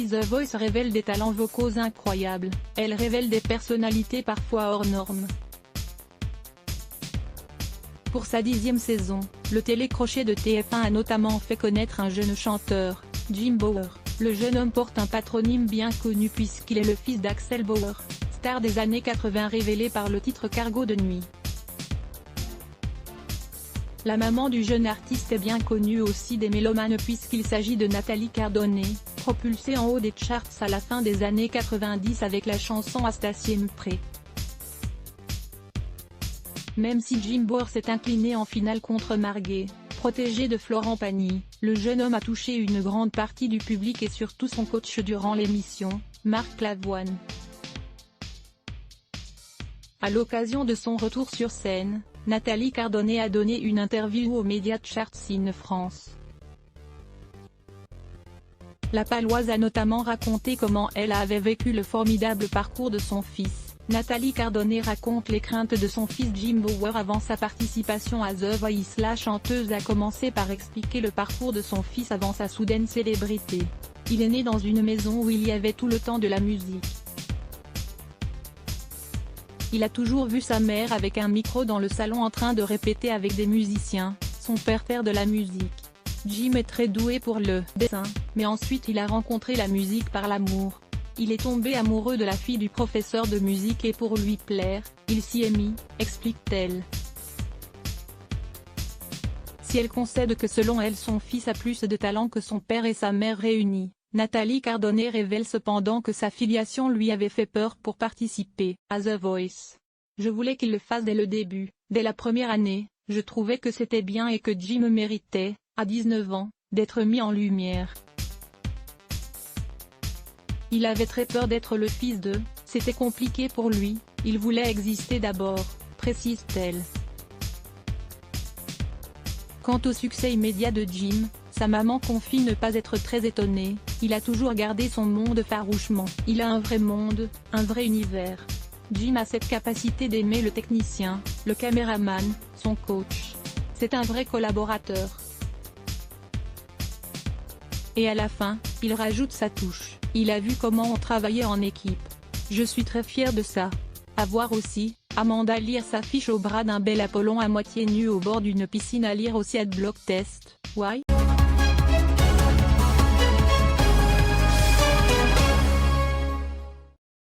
Si The Voice révèle des talents vocaux incroyables, elle révèle des personnalités parfois hors normes. Pour sa 10e saison, le télécrochet de TF1 a notamment fait connaître un jeune chanteur, Jim Bauer. Le jeune homme porte un patronyme bien connu puisqu'il est le fils d'Axel Bauer, star des années 80 révélé par le titre Cargo de nuit. La maman du jeune artiste est bien connue aussi des mélomanes puisqu'il s'agit de Nathalie Cardone, propulsée en haut des charts à la fin des années 90 avec la chanson Astaciemu Pré. Même si Jim Bauer s'est incliné en finale contre Marguet, protégé de Florent Pagny, le jeune homme a touché une grande partie du public et surtout son coach durant l'émission, Marc Lavoine. À l'occasion de son retour sur scène, Nathalie Cardone a donné une interview aux médias Charts in France. La Paloise a notamment raconté comment elle avait vécu le formidable parcours de son fils. Nathalie Cardone raconte les craintes de son fils Jim Bauer avant sa participation à The Voice. La chanteuse a commencé par expliquer le parcours de son fils avant sa soudaine célébrité. Il est né dans une maison où il y avait tout le temps de la musique. Il a toujours vu sa mère avec un micro dans le salon en train de répéter avec des musiciens, son père faire de la musique. Jim est très doué pour le dessin, mais ensuite il a rencontré la musique par l'amour. Il est tombé amoureux de la fille du professeur de musique et pour lui plaire, il s'y est mis, explique-t-elle. Si elle concède que selon elle son fils a plus de talent que son père et sa mère réunis, Nathalie Cardone révèle cependant que sa filiation lui avait fait peur pour participer à The Voice. Je voulais qu'il le fasse dès le début, dès la première année, je trouvais que c'était bien et que Jim méritait, à 19 ans, d'être mis en lumière. Il avait très peur d'être le fils de, c'était compliqué pour lui, il voulait exister d'abord, précise-t-elle. Quant au succès immédiat de Jim, sa maman confie ne pas être très étonnée, il a toujours gardé son monde farouchement. Il a un vrai monde, un vrai univers. Jim a cette capacité d'aimer le technicien, le caméraman, son coach. C'est un vrai collaborateur. Et à la fin, il rajoute sa touche. Il a vu comment on travaillait en équipe. Je suis très fier de ça. À voir aussi, Amanda Lear s'affiche au bras d'un bel Apollon à moitié nu au bord d'une piscine à lire aussi Adblock Test. Why?